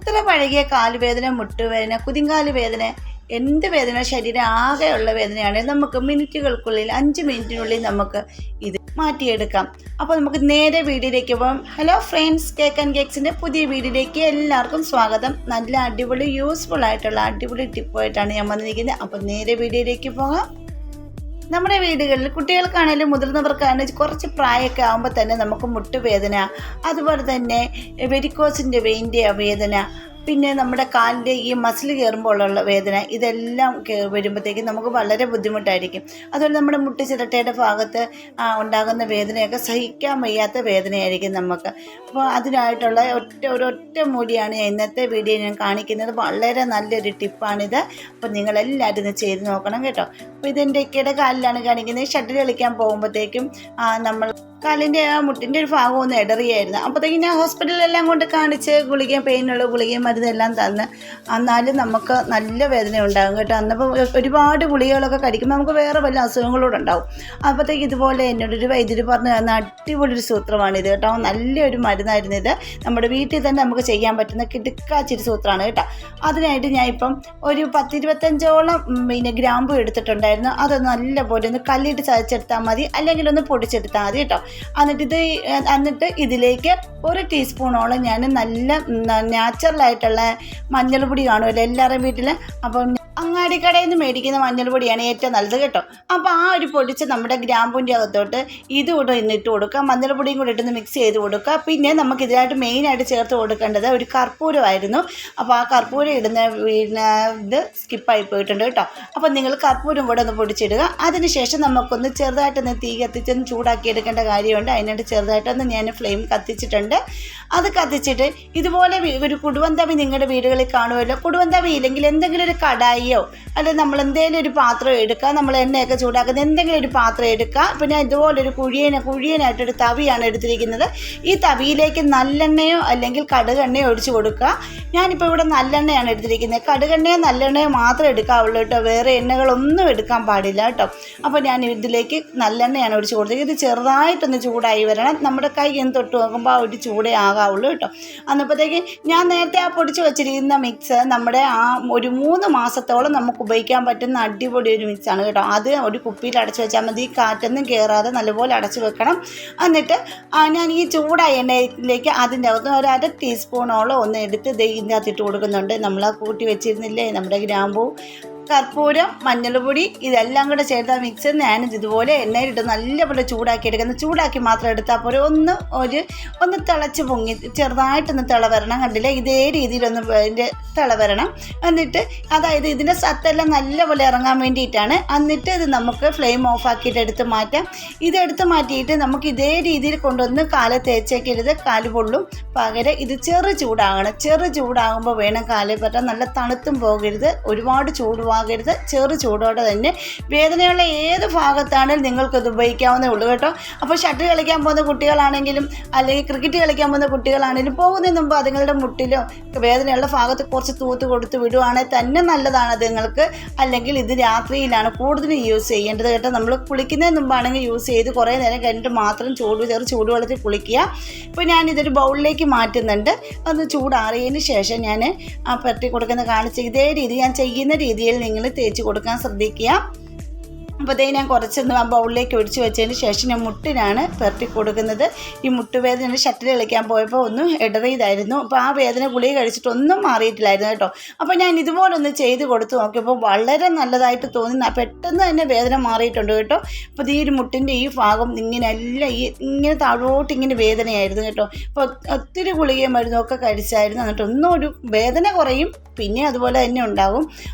എത്ര പഴകിയ കാലുവേദന, മുട്ടുവേദന, കുതിങ്കാല് വേദന, എന്ത് വേദന, ശരീരം ആകെയുള്ള വേദനയാണ് നമുക്ക് മിനിറ്റുകൾക്കുള്ളിൽ 5 മിനിറ്റിനുള്ളിൽ നമുക്ക് ഇത് മാറ്റിയെടുക്കാം. അപ്പോൾ നമുക്ക് നേരെ വീഡിയോയിലേക്ക് പോകാം. ഹലോ ഫ്രണ്ട്സ്, കേക്ക് ആൻഡ് കേക്സിൻ്റെ പുതിയ വീഡിയോയിലേക്ക് എല്ലാവർക്കും സ്വാഗതം. നല്ല അടിപൊളി യൂസ്ഫുൾ ആയിട്ടുള്ള അടിപൊളി ടിപ്പായിട്ടാണ് ഞാൻ വന്നിരിക്കുന്നത്. അപ്പോൾ നേരെ വീഡിയോയിലേക്ക് പോകാം. നമ്മുടെ വീടുകളിൽ കുട്ടികൾക്കാണെങ്കിലും മുതിർന്നവർക്കാണെങ്കിലും കുറച്ച് പ്രായമൊക്കെ ആകുമ്പോൾ തന്നെ നമുക്ക് മുട്ടുവേദന, അതുപോലെ തന്നെ വെരിക്കോസിൻ്റെ വെയിൻ്റെ വേദന, പിന്നെ നമ്മുടെ കാലിൻ്റെ ഈ മസിൽ കയറുമ്പോഴുള്ള വേദന, ഇതെല്ലാം വരുമ്പോഴത്തേക്കും നമുക്ക് വളരെ ബുദ്ധിമുട്ടായിരിക്കും. അതുപോലെ നമ്മുടെ മുട്ടുചിരട്ടയുടെ ഭാഗത്ത് ഉണ്ടാകുന്ന വേദനയൊക്കെ സഹിക്കാൻ വയ്യാത്ത വേദനയായിരിക്കും നമുക്ക്. അപ്പോൾ അതിനായിട്ടുള്ള ഒരൊറ്റ മൂലിയാണ് ഇന്നത്തെ വീഡിയോ ഞാൻ കാണിക്കുന്നത്. വളരെ നല്ലൊരു ടിപ്പാണിത്. അപ്പോൾ നിങ്ങളെല്ലാവരും ഇത് ചെയ്ത് നോക്കണം കേട്ടോ. അപ്പോൾ ഇതെൻ്റെ കാലിലാണ് കാണിക്കുന്നത്. ഷട്ടിൽ കളിക്കാൻ പോകുമ്പോഴത്തേക്കും നമ്മൾ കാലിൻ്റെ മുട്ടിൻ്റെ ഒരു ഭാഗം ഒന്ന് ഇടറിയായിരുന്നു. അപ്പോഴത്തേക്കും ഞാൻ ഹോസ്പിറ്റലിലെല്ലാം കൊണ്ട് കാണിച്ച് ഗുളികയും, പെയിനുള്ള ഗുളികയും മരുന്നെല്ലാം തന്ന്, എന്നാലും നമുക്ക് നല്ല വേദന ഉണ്ടാകും കേട്ടോ. അന്നപ്പോൾ ഒരുപാട് ഗുളികകളൊക്കെ കഴിക്കുമ്പോൾ നമുക്ക് വേറെ വല്ല അസുഖങ്ങളോട് ഉണ്ടാവും. അപ്പോഴത്തേക്ക് ഇതുപോലെ എന്നോടൊരു വൈദ്യുതി പറഞ്ഞു തന്ന അടിപൊളിയൊരു സൂത്രമാണിത് കേട്ടോ. നല്ലൊരു മരുന്നായിരുന്നു ഇത്. നമ്മുടെ വീട്ടിൽ തന്നെ നമുക്ക് ചെയ്യാൻ പറ്റുന്ന കിടുക്കാച്ചിരി സൂത്രമാണ് കേട്ടോ. അതിനായിട്ട് ഞാൻ ഇപ്പം ഒരു 10-25ഓളം ഗ്രാമ്പു എടുത്തിട്ടുണ്ടായിരുന്നു. അത് നല്ലപോലെ ഒന്ന് കല്ലിട്ട് ചതച്ചെടുത്താൽ മതി, അല്ലെങ്കിൽ ഒന്ന് പൊടിച്ചെടുത്താൽ മതി കേട്ടോ. എന്നിട്ട് ഇതിലേക്ക് 1 ടീസ്പൂണോളം ഞാൻ നല്ല നാച്ചുറലായിട്ടുള്ള മഞ്ഞൾ പൊടി കാണുമല്ലോ എല്ലാവരുടെയും വീട്ടിൽ. അപ്പം അങ്ങാടിക്കടയിൽ നിന്ന് മേടിക്കുന്ന മഞ്ഞൾ പൊടിയാണ് ഏറ്റവും നല്ലത് കേട്ടോ. അപ്പോൾ ആ ഒരു പൊടിച്ച് നമ്മുടെ ഗ്രാമ്പൂൻ്റെ അകത്തോട്ട് ഇതുകൂടെ ഇട്ട് കൊടുക്കുക. മഞ്ഞൾ പൊടിയും കൂടെ ഇട്ടൊന്ന് മിക്സ് ചെയ്ത് കൊടുക്കുക. പിന്നെ നമുക്ക് ഇതിനായിട്ട് മെയിനായിട്ട് ചേർത്ത് കൊടുക്കേണ്ടത് ഒരു കർപ്പൂരമായിരുന്നു. അപ്പോൾ ആ കർപ്പൂരം ഇടുന്ന ഇത് സ്കിപ്പായി പോയിട്ടുണ്ട് കേട്ടോ. അപ്പോൾ നിങ്ങൾ കർപ്പൂരം കൂടെ ഒന്ന് പൊടിച്ചിടുക. അതിനുശേഷം നമുക്കൊന്ന് ചെറുതായിട്ടൊന്ന് തീ കത്തിച്ചൊന്ന് ചൂടാക്കി എടുക്കേണ്ട കാര്യമുണ്ട്. അതിനായിട്ട് ചെറുതായിട്ടൊന്ന് ഞാൻ ഫ്ലെയിം കത്തിച്ചിട്ടുണ്ട്. അത് കത്തിച്ചിട്ട് ഇതുപോലെ ഒരു കുടുവൻ തവി നിങ്ങളുടെ വീടുകളിൽ കാണുമല്ലോ. കുടുവൻ തവി ഇല്ലെങ്കിൽ എന്തെങ്കിലും ഒരു കടായി അല്ലെങ്കിൽ നമ്മൾ എന്തെങ്കിലും ഒരു പാത്രം എടുക്കുക. നമ്മൾ എണ്ണയൊക്കെ ചൂടാക്കുന്ന എന്തെങ്കിലും ഒരു പാത്രം എടുക്കുക. പിന്നെ ഇതുപോലൊരു കുഴിയനായിട്ടൊരു തവിയാണ് എടുത്തിരിക്കുന്നത്. ഈ തവിയിലേക്ക് നല്ലെണ്ണയോ അല്ലെങ്കിൽ കടുകെണ്ണയോ ഒഴിച്ച് കൊടുക്കുക. ഞാനിപ്പോൾ ഇവിടെ നല്ലെണ്ണയാണ് എടുത്തിരിക്കുന്നത്. കടുകെണ്ണയോ നല്ലെണ്ണയോ മാത്രമേ എടുക്കാവുള്ളൂ കേട്ടോ. വേറെ എണ്ണകളൊന്നും എടുക്കാൻ പാടില്ല കേട്ടോ. അപ്പോൾ ഞാൻ ഇതിലേക്ക് നല്ലെണ്ണയാണ് ഒഴിച്ച് കൊടുത്തത്. ഇത് ചെറുതായിട്ടൊന്ന് ചൂടായി വരണം. നമ്മുടെ കൈ എന്ന് തൊട്ട് നോക്കുമ്പോൾ ആ ഒരു ചൂടേ ആകാവുള്ളൂ കേട്ടോ. അന്നപ്പോഴത്തേക്ക് ഞാൻ നേരത്തെ ആ പൊടിച്ച് വെച്ചിരിക്കുന്ന മിക്സ് നമ്മുടെ ആ ഒരു 3 മാസത്തോളം നമുക്ക് ഉപയോഗിക്കാൻ പറ്റുന്ന അടിപൊളി ഒരു മിക്സാണ് കേട്ടോ. അത് ഒരു കുപ്പിയിൽ അടച്ചു വെച്ചാൽ മതി. കാറ്റൊന്നും കയറാതെ നല്ലപോലെ അടച്ചു വെക്കണം. എന്നിട്ട് ഞാൻ ഈ ചൂടായ എണ്ണയിലേക്ക് അതിൻ്റെ അകത്ത് ഒരു 1/2 ടീസ്പൂണോളം ഒന്ന് എടുത്ത് ഇതിൻ്റെ അകത്തിട്ട് കൊടുക്കുന്നുണ്ട്. നമ്മൾ ആ കൂട്ടി വെച്ചിരുന്നില്ലേ നമ്മുടെ ഗ്രാമ്പൂ, കർപ്പൂരം, മഞ്ഞൾപ്പൊടി, ഇതെല്ലാം കൂടെ ചേർത്ത മിക്സ് ഞാനിത് ഇതുപോലെ എണ്ണയിലിട്ട് നല്ലപോലെ ചൂടാക്കി എടുക്കുന്നത്. ചൂടാക്കി മാത്രം എടുത്താൽ പോലെ ഒന്ന് തിളച്ച് പൊങ്ങി ചെറുതായിട്ടൊന്ന് തിള വരണം. കണ്ടില്ലേ, ഇതേ രീതിയിലൊന്ന് അതിൻ്റെ തിള വരണം. എന്നിട്ട് അതായത് ഇതിൻ്റെ സത്തെല്ലാം നല്ലപോലെ ഇറങ്ങാൻ വേണ്ടിയിട്ടാണ്. എന്നിട്ട് ഇത് നമുക്ക് ഫ്ലെയിം ഓഫാക്കിയിട്ട് എടുത്ത് മാറ്റാം. ഇതെടുത്ത് മാറ്റിയിട്ട് നമുക്ക് ഇതേ രീതിയിൽ കൊണ്ടുവന്ന് കാല് തേച്ചേക്കരുത്, കാല് പൊള്ളും. പകരം ഇത് ചെറു ചൂടാകുമ്പോൾ വേണം കാല് പറ്റാൻ. നല്ല തണുത്തും പോകരുത്, ഒരുപാട് ചൂടുവാകരുത്. ചെറു ചൂടോടെ തന്നെ വേദനയുള്ള ഏത് ഭാഗത്താണെങ്കിലും നിങ്ങൾക്കത് ഉപയോഗിക്കാവുന്നേ ഉള്ളൂ കേട്ടോ. അപ്പോൾ ഷട്ടിൽ കളിക്കാൻ പോകുന്ന കുട്ടികളാണെങ്കിലും അല്ലെങ്കിൽ ക്രിക്കറ്റ് കളിക്കാൻ പോകുന്ന കുട്ടികളാണെങ്കിലും പോകുന്നതിന് മുമ്പ് അതുങ്ങളുടെ മുട്ടിലോ വേദനയുള്ള ഭാഗത്ത് കുറച്ച് തൂത്ത് കൊടുത്ത് വിടുവാണെങ്കിൽ തന്നെ നല്ലതാണ് അതുങ്ങൾക്ക്. അല്ലെങ്കിൽ ഇത് രാത്രിയിലാണ് കൂടുതലും യൂസ് ചെയ്യേണ്ടത് കേട്ടോ. നമ്മൾ കുളിക്കുന്നതിന് മുമ്പാണെങ്കിൽ യൂസ് ചെയ്ത് കുറേ നേരം കഴിഞ്ഞിട്ട് മാത്രം ചൂടുവെള്ളത്തിൽ കുളിക്കുക. ഇപ്പോൾ ഞാനിതൊരു ബൗളിലേക്ക് മാറ്റുന്നുണ്ട്. അത് ചൂടാറിയതിന് ശേഷം ഞാൻ പുരട്ടി കൊടുക്കുന്ന കാണിച്ച് ഇതേ രീതി ഞാൻ ചെയ്യുന്ന രീതിയിൽ നിങ്ങൾ തേച്ച് കൊടുക്കാൻ ശ്രദ്ധിക്കുക. അപ്പോൾ ഞാൻ കുറച്ചൊന്ന് ആ ബൗളിലേക്ക് ഒഴിച്ച് വെച്ചതിന് ശേഷം ഞാൻ മുട്ടിനാണ് പുരട്ടി കൊടുക്കുന്നത്. ഈ മുട്ടുവേദന ഷട്ടിൽ കളിക്കാൻ പോയപ്പോൾ ഒന്ന് ഇടറിയതായിരുന്നു. അപ്പോൾ ആ വേദന ഗുളിക കഴിച്ചിട്ടൊന്നും മാറിയിട്ടില്ലായിരുന്നു കേട്ടോ. അപ്പോൾ ഞാൻ ഇതുപോലൊന്ന് ചെയ്ത് കൊടുത്ത് നോക്കിയപ്പോൾ വളരെ നല്ലതായിട്ട് തോന്നി. പെട്ടെന്ന് തന്നെ വേദന മാറിയിട്ടുണ്ട് കേട്ടോ. അപ്പോൾ ഈ ഒരു മുട്ടിൻ്റെ ഈ ഭാഗം ഇങ്ങനെ താഴോട്ട് ഇങ്ങനെ വേദനയായിരുന്നു കേട്ടോ. അപ്പോൾ ഒത്തിരി ഗുളികയും മരുന്നൊക്കെ കഴിച്ചായിരുന്നു. എന്നിട്ടൊന്നും ഒരു വേദന കുറയും, പിന്നെ അതുപോലെ തന്നെ ഉണ്ടാകും.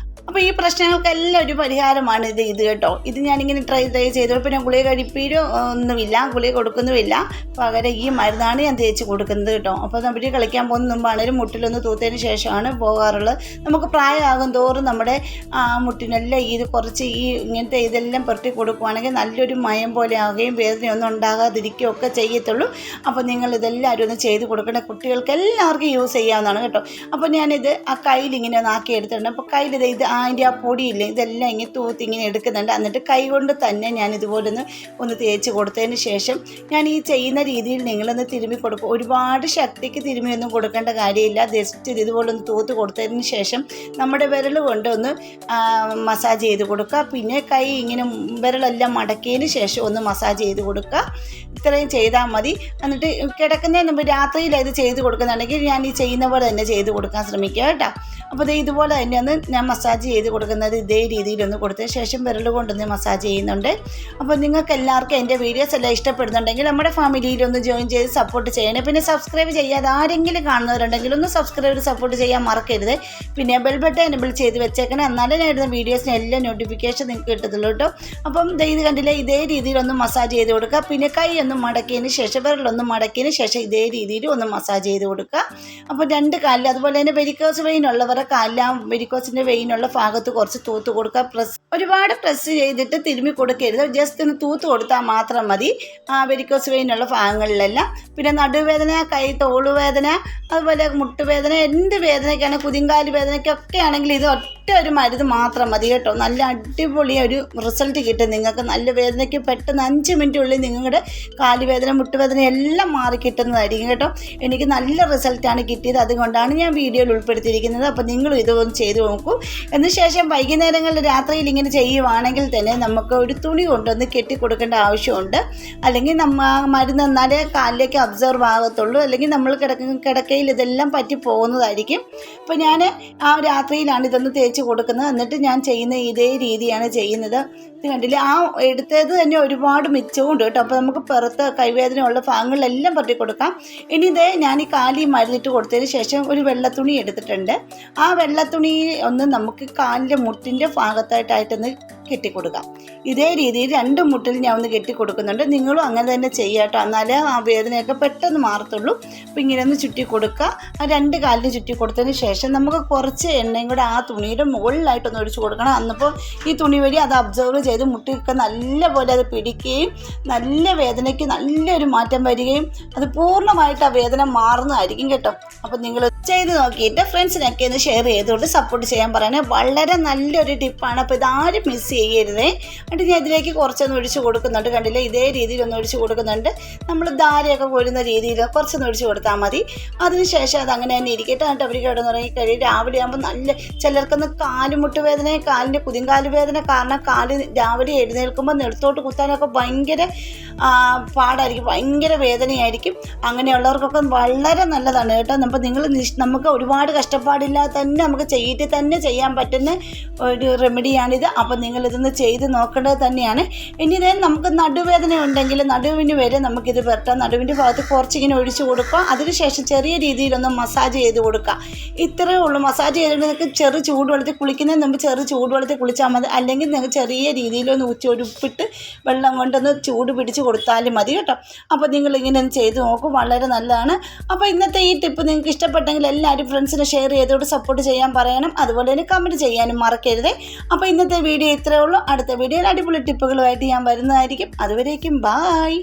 അപ്പോൾ ഈ പ്രശ്നങ്ങൾക്കെല്ലാം ഒരു പരിഹാരമാണ് ഇത് കേട്ടോ. ഇത് ഞാനിങ്ങനെ ട്രൈ ചെയ്തപ്പോൾ പിന്നെ ഗുളിക കഴിപ്പീരോ ഒന്നുമില്ല, ഗുളിക കൊടുക്കുന്നുമില്ല. പകരം ഈ മരുന്നാണ് ഞാൻ തേച്ച് കൊടുക്കുന്നത് കേട്ടോ. അപ്പോൾ നമ്മൾ കളിക്കാൻ പോകുന്ന മുമ്പാണെങ്കിലും മുട്ടിലൊന്ന് തൂത്തതിന് ശേഷമാണ് പോകാറുള്ളത്. നമുക്ക് പ്രായമാകും തോറും നമ്മുടെ മുട്ടിനെല്ലാം ഇത് കുറച്ച് ഇങ്ങനത്തെ ഇതെല്ലാം പുരട്ടി കൊടുക്കുകയാണെങ്കിൽ നല്ലൊരു മയം പോലെ ആവുകയും വേദനയൊന്നും ഉണ്ടാകാതിരിക്കുകയും ഒക്കെ ചെയ്യത്തുള്ളൂ. അപ്പോൾ നിങ്ങൾ ഇതെല്ലാവരും ഒന്ന് ചെയ്ത് കൊടുക്കേണ്ട. കുട്ടികൾക്ക് എല്ലാവർക്കും യൂസ് ചെയ്യാവുന്നതാണ് കേട്ടോ. അപ്പോൾ ഞാനിത് ആ കയ്യിലിങ്ങനെ ഒന്ന് ആക്കി എടുത്തിട്ടുണ്ട്. അപ്പോൾ കയ്യിൽ ഇത് അതിൻ്റെ ആ പൊടിയില്ലേ ഇതെല്ലാം ഇങ്ങനെ തൂത്ത് ഇങ്ങനെ എടുക്കുന്നുണ്ട്. എന്നിട്ട് കൈ കൊണ്ട് തന്നെ ഞാൻ ഇതുപോലെ ഒന്ന് തേച്ച് കൊടുത്തതിന് ശേഷം ഞാൻ ഈ ചെയ്യുന്ന രീതിയിൽ നിങ്ങളൊന്ന് തിരുമ്മി കൊടുക്കും. ഒരുപാട് ശക്തിക്ക് തിരുമ്മിയൊന്നും കൊടുക്കേണ്ട കാര്യമില്ല. ജസ്റ്റ് ഇതുപോലെ ഒന്ന് തൂത്ത് കൊടുത്തതിന് ശേഷം നമ്മുടെ വിരൽ കൊണ്ട് ഒന്ന് മസാജ് ചെയ്ത് കൊടുക്കുക. പിന്നെ കൈ ഇങ്ങനെ വിരലെല്ലാം മടക്കിയതിന് ശേഷം ഒന്ന് മസാജ് ചെയ്ത് കൊടുക്കുക. ഇത്രയും ചെയ്താൽ മതി. എന്നിട്ട് കിടക്കുന്നതിന് മുമ്പ് രാത്രിയിൽ ഇത് ചെയ്ത് കൊടുക്കുന്നുണ്ടെങ്കിൽ ഞാൻ ഈ ചെയ്യുന്ന പോലെ തന്നെ ചെയ്ത് കൊടുക്കാൻ ശ്രമിക്കുക കേട്ടോ. അപ്പോൾ ഇതുപോലെ തന്നെയാണ് ഞാൻ മസാജ് ചെയ്ത് കൊടുക്കുന്നത്. ഇതേ രീതിയിലൊന്ന് കൊടുത്തതിന് ശേഷം വിരൽ കൊണ്ടൊന്ന് മസാജ് ചെയ്യുന്നുണ്ട്. അപ്പോൾ നിങ്ങൾക്ക് എല്ലാവർക്കും എൻ്റെ വീഡിയോസ് എല്ലാം ഇഷ്ടപ്പെടുന്നുണ്ടെങ്കിൽ നമ്മുടെ ഫാമിലിയിലൊന്ന് ജോയിൻ ചെയ്ത് സപ്പോർട്ട് ചെയ്യണേ. പിന്നെ സബ്സ്ക്രൈബ് ചെയ്യാതെ ആരെങ്കിലും കാണുന്നവരുണ്ടെങ്കിൽ ഒന്ന് സബ്സ്ക്രൈബ് സപ്പോർട്ട് ചെയ്യാൻ മറക്കരുത്. പിന്നെ ബെൽ ബട്ടൺ എനേബിൾ ചെയ്ത് വെച്ചേക്കണേ. എന്നാലേ ഞാൻ ഇടുന്ന വീഡിയോസിന് എല്ലാം നോട്ടിഫിക്കേഷൻ നിങ്ങൾക്ക് കിട്ടത്തുള്ളൂ കേട്ടോ. അപ്പം ഇത് കണ്ടില്ലേ, ഇതേ രീതിയിലൊന്ന് മസാജ് ചെയ്ത് കൊടുക്കുക. പിന്നെ കൈ ഒന്ന് മടക്കിയതിന് ശേഷം വിരലൊന്ന് മടക്കിയതിന് ശേഷം ഇതേ രീതിയിൽ ഒന്ന് മസാജ് ചെയ്ത് കൊടുക്കുക. അപ്പോൾ രണ്ട് കാലിൽ അതുപോലെ തന്നെ വെരിക്കോസ് വെയിൻ ഉള്ളവരെ കാലിൽ ആ വെരിക്കോസിൻ്റെ വെയിനുള്ള ഭാഗത്ത് കുറച്ച് തൂത്ത് കൊടുക്കുക. ഒരുപാട് പ്രസ് ചെയ്തിട്ട് തിരുമ്മി കൊടുക്കരുത്. ജസ്റ്റ് ഒന്ന് തൂത്ത് കൊടുത്താൽ മാത്രം മതി ആ വെരിക്കോസ് വെയിനുള്ള ഭാഗങ്ങളിലെല്ലാം. പിന്നെ നടുവേദന, കൈ തോളുവേദന, അതുപോലെ മുട്ടുവേദന, എന്ത് വേദനയ്ക്കാണ്, കുതിങ്കാല് വേദനയ്ക്കൊക്കെ ആണെങ്കിൽ ഇത് ഒറ്റ ഒരു മരുന്ന് മാത്രം മതി കേട്ടോ. നല്ല അടിപൊളി ഒരു റിസൾട്ട് കിട്ടും നിങ്ങൾക്ക്. നല്ല വേദനയ്ക്ക് പെട്ടെന്ന് 5 മിനിറ്റുള്ളിൽ നിങ്ങളുടെ കാലുവേദന, മുട്ടുവേദന എല്ലാം മാറി കിട്ടുന്നതായിരിക്കും കേട്ടോ. എനിക്ക് നല്ല റിസൾട്ടാണ് കിട്ടിയത്. അതുകൊണ്ടാണ് ഞാൻ വീഡിയോയിൽ ഉൾപ്പെടുത്തിയിരിക്കുന്നത്. അപ്പോൾ നിങ്ങളും ഇതൊന്ന് ചെയ്ത് നോക്കൂ. എന്നശേഷം വൈകുന്നേരങ്ങളിൽ രാത്രിയിൽ ഇങ്ങനെ ചെയ്യുവാണെങ്കിൽ തന്നെ നമുക്ക് ഒരു തുണി കൊണ്ടൊന്ന് കെട്ടിക്കൊടുക്കേണ്ട ആവശ്യമുണ്ട്. അല്ലെങ്കിൽ മരുന്ന് എന്നാലേ കാലിലേക്ക് അബ്സർവ് ആകത്തുള്ളൂ. അല്ലെങ്കിൽ നമ്മൾ കിടക്കയിൽ ഇതെല്ലാം പറ്റി പോകുന്നതായിരിക്കും. അപ്പോൾ ഞാൻ ആ രാത്രിയിലാണ് ഇതൊന്ന് തേച്ച് കൊടുക്കുന്നത്. എന്നിട്ട് ഞാൻ ചെയ്യുന്ന ഇതേ രീതിയാണ് ചെയ്യുന്നത്. ഇത് കണ്ടില്ലേ, ആ എടുത്തത് തന്നെ ഒരുപാട് മിച്ചവും ഉണ്ട് കേട്ടോ. അപ്പോൾ നമുക്ക് പുറത്ത് കൈവേദനയുള്ള ഭാഗങ്ങളിലെല്ലാം പറ്റി കൊടുക്കാം. ഇനി ഇതേ ഞാൻ ഈ കാലി മരുന്നിട്ട് കൊടുത്തതിന് ശേഷം ഒരു വെള്ളത്തുണി എടുത്തിട്ടുണ്ട്. ആ വെള്ളത്തുണി ഒന്ന് നമുക്ക് കാലിൻ്റെ മുട്ടിൻ്റെ ഭാഗത്തായിട്ടൊന്ന് കെട്ടിക്കൊടുക്കാം. ഇതേ രീതിയിൽ 2 മുട്ടിൽ ഞാൻ ഒന്ന് കെട്ടിക്കൊടുക്കുന്നുണ്ട്. നിങ്ങളും അങ്ങനെ തന്നെ ചെയ്യുക കേട്ടോ. എന്നാലേ ആ വേദനയൊക്കെ പെട്ടെന്ന് മാറത്തുള്ളൂ. അപ്പോൾ ഇങ്ങനെ ഒന്ന് ചുറ്റി കൊടുക്കുക. ആ 2 കാലിന് ചുറ്റി കൊടുത്തതിന് ശേഷം നമുക്ക് കുറച്ച് എണ്ണയും കൂടെ ആ തുണിയുടെ മുകളിലായിട്ടൊന്ന് ഒഴിച്ച് കൊടുക്കണം. അന്നപ്പോൾ ഈ തുണി വഴി അത് അബ്സർവ് ചെയ്ത് മുട്ടിയൊക്കെ നല്ലപോലെ അത് പിടിക്കുകയും നല്ല വേദനയ്ക്ക് നല്ലൊരു മാറ്റം വരികയും അത് പൂർണ്ണമായിട്ട് ആ വേദന മാറുന്നതായിരിക്കും കേട്ടോ. അപ്പോൾ നിങ്ങൾ ചെയ്ത് നോക്കിയിട്ട് ഫ്രണ്ട്സിനൊക്കെ ഒന്ന് ഷെയർ ചെയ്തുകൊണ്ട് സപ്പോർട്ട് ചെയ്യാൻ പറയണേ. വളരെ നല്ലൊരു ടിപ്പാണ്. അപ്പോൾ ഇതാരും മിസ് ചെയ്യരുതേ. എന്നിട്ട് ഞാൻ ഇതിലേക്ക് കുറച്ചൊന്ന് ഒഴിച്ച് കൊടുക്കുന്നുണ്ട്. കണ്ടില്ലേ, ഇതേ രീതിയിൽ ഒന്ന് ഒഴിച്ച് കൊടുക്കുന്നുണ്ട്. നമ്മൾ ധാരയൊക്കെ കോരുന്ന രീതിയിൽ കുറച്ചൊന്ന് ഒഴിച്ച് കൊടുത്താൽ മതി. അതിനുശേഷം അത് അങ്ങനെ തന്നെ ഇരിക്കട്ടെ. എന്നിട്ട് അവർ കിടന്നുറങ്ങി കഴിയും. രാവിലെ ആകുമ്പോൾ നല്ല ചിലർക്കൊന്ന് കാലുമുട്ട് വേദന, കാലിൻ്റെ കുതിങ്കാല് വേദന കാരണം കാല് രാവിലെ എഴുന്നേൽക്കുമ്പോൾ നെടുത്തോട്ട് കുത്താനൊക്കെ ഭയങ്കര പാടായിരിക്കും, ഭയങ്കര വേദനയായിരിക്കും. അങ്ങനെയുള്ളവർക്കൊക്കെ വളരെ നല്ലതാണ് കേട്ടോ. അപ്പോൾ നിങ്ങൾ നമുക്ക് ഒരുപാട് കഷ്ടപ്പാടില്ലാതെ തന്നെ നമുക്ക് ചെയ്തിട്ട് തന്നെ ചെയ്യാൻ പറ്റുന്ന ഒരു റെമഡിയാണിത്. അപ്പോൾ നിങ്ങളിതൊന്ന് ചെയ്ത് നോക്കേണ്ടത് തന്നെയാണ്. ഇനി ഇതേ നമുക്ക് നടുവേദന ഉണ്ടെങ്കിൽ നടുവിന് വരെ നമുക്കിത് പറ്റാം. നടുവിൻ്റെ ഭാഗത്ത് കുറച്ചിങ്ങനെ ഒഴിച്ച് കൊടുക്കുക. അതിനുശേഷം ചെറിയ രീതിയിലൊന്ന് മസാജ് ചെയ്ത് കൊടുക്കുക. ഇത്രയേ ഉള്ളൂ. മസാജ് ചെയ്തിട്ട് നിങ്ങൾക്ക് ചെറു ചൂടുവെള്ളത്തിൽ കുളിക്കുന്നതിന് മുമ്പ് ചെറു ചൂടുവെള്ളത്തിൽ കുളിച്ചാൽ മതി. അല്ലെങ്കിൽ നിങ്ങൾക്ക് ചെറിയ രീതിയിലൊന്ന് ഉപ്പിട്ട് വെള്ളം കൊണ്ടൊന്ന് ചൂട് പിടിച്ച് കൊടുത്താലും മതി കേട്ടോ. അപ്പോൾ നിങ്ങളിങ്ങനെ ഒന്ന് ചെയ്ത് നോക്കും. വളരെ നല്ലതാണ്. അപ്പോൾ ഇന്നത്തെ ഈ ടിപ്പ് നിങ്ങൾക്ക് ഇഷ്ടപ്പെട്ടെങ്കിൽ എല്ലാവരും ഫ്രണ്ട്സിനെ ഷെയർ ചെയ്തോട് സപ്പോർട്ട് ചെയ്യാൻ പറയണം. അതുപോലെ തന്നെ കമൻറ്റ് ചെയ്യാനും മറക്കരുത്. അപ്പോൾ ഇന്നത്തെ വീഡിയോ ഇത്രയേ ഉള്ളൂ. അടുത്ത വീഡിയോയിൽ അടിപൊളി ടിപ്പുകളുമായിട്ട് ഞാൻ വരുന്നതായിരിക്കും. അതുവരേക്കും ബായ്.